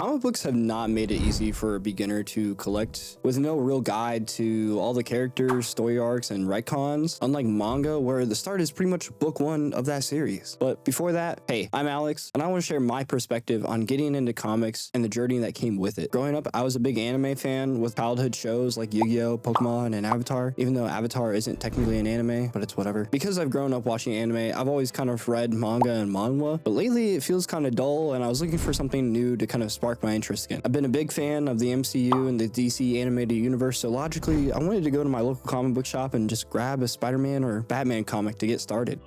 Comic books have not made it easy for a beginner to collect, with no real guide to all the characters, story arcs, and retcons, unlike manga where the start is pretty much book one of that series. But before that, hey, I'm Alex, and I want to share my perspective on getting into comics and the journey that came with it. Growing up, I was a big anime fan with childhood shows like Yu-Gi-Oh!, Pokemon, and Avatar, even though Avatar isn't technically an anime, but it's whatever. Because I've grown up watching anime, I've always kind of read manga and manhwa, but lately it feels kind of dull, and I was looking for something new to kind of spark my interest again. I've been a big fan of the MCU and the DC animated universe, so logically, I wanted to go to my local comic book shop and just grab a Spider-Man or Batman comic to get started.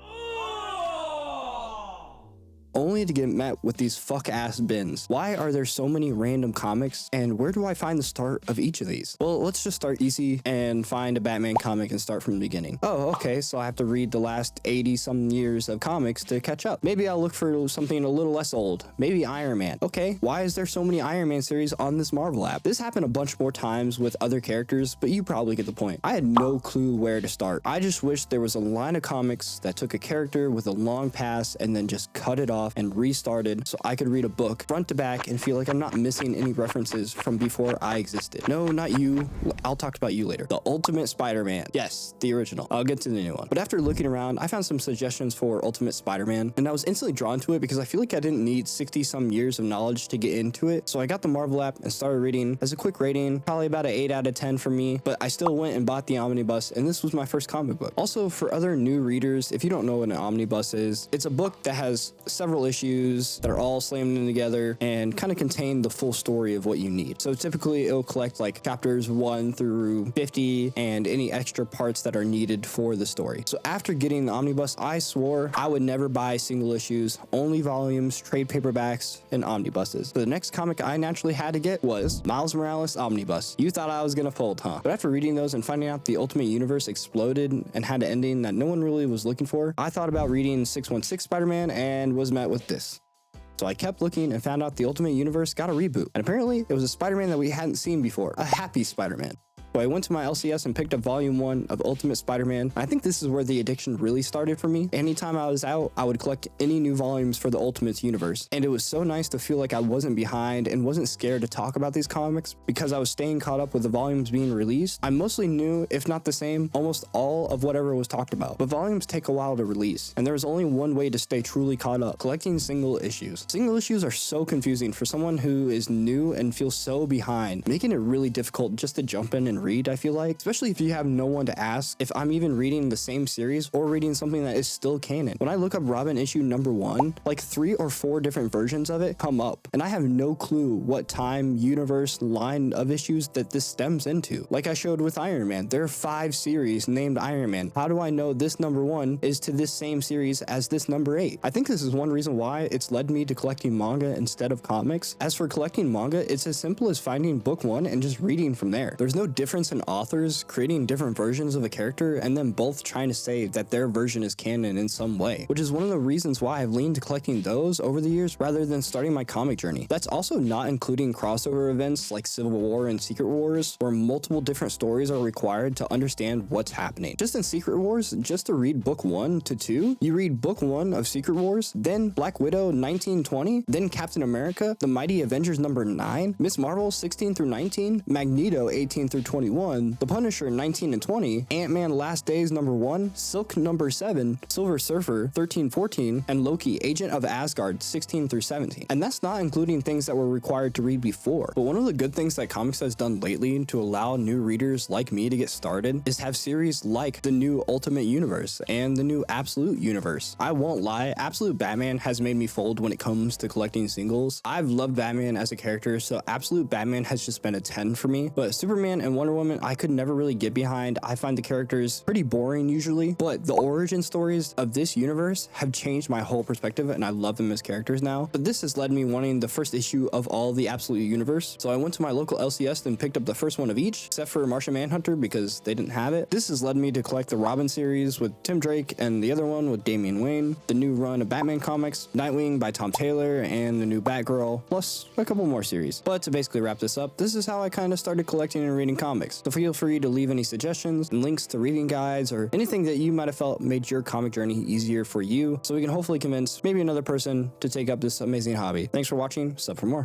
Only to get met with these fuck-ass bins. Why are there so many random comics, and where do I find the start of each of these? Well, let's just start easy and find a Batman comic and start from the beginning. Oh, okay, so I have to read the last 80-some years of comics to catch up. Maybe I'll look for something a little less old. Maybe Iron Man. Okay, why is there so many Iron Man series on this Marvel app? This happened a bunch more times with other characters, but you probably get the point. I had no clue where to start. I just wish there was a line of comics that took a character with a long past and then just cut it off and restarted so I could read a book front to back and feel like I'm not missing any references from before I existed. No, not you. I'll talk about you later. The Ultimate Spider-Man. Yes, the original. I'll get to the new one. But after looking around, I found some suggestions for Ultimate Spider-Man, and I was instantly drawn to it because I feel like I didn't need 60-some years of knowledge to get into it. So I got the Marvel app and started reading. As a quick rating, probably about an 8 out of 10 for me, but I still went and bought the omnibus, and this was my first comic book. Also, for other new readers, if you don't know what an omnibus is, it's a book that has several issues that are all slammed in together and kind of contain the full story of what you need. So typically it'll collect like chapters 1 through 50 and any extra parts that are needed for the story. So after getting the omnibus, I swore I would never buy single issues, only volumes, trade paperbacks, and omnibuses. So the next comic I naturally had to get was Miles Morales Omnibus. You thought I was gonna fold, huh? But after reading those and finding out the Ultimate Universe exploded and had an ending that no one really was looking for, I thought about reading 616 Spider-Man and was met with this. So I kept looking and found out the Ultimate Universe got a reboot. And apparently it was a Spider-Man that we hadn't seen before, a happy Spider-Man. So I went to my LCS and picked up volume 1 of Ultimate Spider-Man. I think this is where the addiction really started for me. Anytime I was out, I would collect any new volumes for the Ultimate Universe. And it was so nice to feel like I wasn't behind and wasn't scared to talk about these comics because I was staying caught up with the volumes being released. I mostly knew, if not the same, almost all of whatever was talked about. But volumes take a while to release, and there was only one way to stay truly caught up: collecting single issues. Single issues are so confusing for someone who is new and feels so behind, making it really difficult just to jump in and read, I feel like, especially if you have no one to ask if I'm even reading the same series or reading something that is still canon. When I look up Robin issue number 1, like 3 or 4 different versions of it come up, and I have no clue what time, universe, line of issues that this stems into. Like I showed with Iron Man, there are 5 series named Iron Man. How do I know this number 1 is to this same series as this number 8? I think this is one reason why it's led me to collecting manga instead of comics. As for collecting manga, it's as simple as finding book 1 and just reading from there. There's no difference in authors creating different versions of a character and then both trying to say that their version is canon in some way, which is one of the reasons why I've leaned to collecting those over the years rather than starting my comic journey. That's also not including crossover events like Civil War and Secret Wars, where multiple different stories are required to understand what's happening. Just in Secret Wars, just to read book 1 to 2, you read book 1 of Secret Wars, then Black Widow 1920, then Captain America, The Mighty Avengers number 9, Miss Marvel 16 through 19, Magneto 18 through 21, The Punisher 19 and 20, Ant-Man Last Days number 1, Silk number 7, Silver Surfer 13-14, and Loki Agent of Asgard 16 through 17. And that's not including things that were required to read before. But one of the good things that comics has done lately to allow new readers like me to get started is have series like the new Ultimate Universe and the new Absolute Universe. I won't lie, Absolute Batman has made me fold when it comes to collecting singles. I've loved Batman as a character, so Absolute Batman has just been a 10 for me. But Superman and Wonder Woman, I could never really get behind. I find the characters pretty boring usually, but the origin stories of this universe have changed my whole perspective, and I love them as characters now. But this has led me wanting the first issue of all the Absolute Universe, so I went to my local LCS and picked up the first one of each, except for Martian Manhunter because they didn't have it. This has led me to collect the Robin series with Tim Drake and the other one with Damian Wayne, the new run of Batman comics, Nightwing by Tom Taylor, and the new Batgirl, plus a couple more series. But to basically wrap this up, this is how I kind of started collecting and reading comics. So feel free to leave any suggestions and links to reading guides or anything that you might have felt made your comic journey easier for you, so we can hopefully convince maybe another person to take up this amazing hobby. Thanks for watching. Sub for more.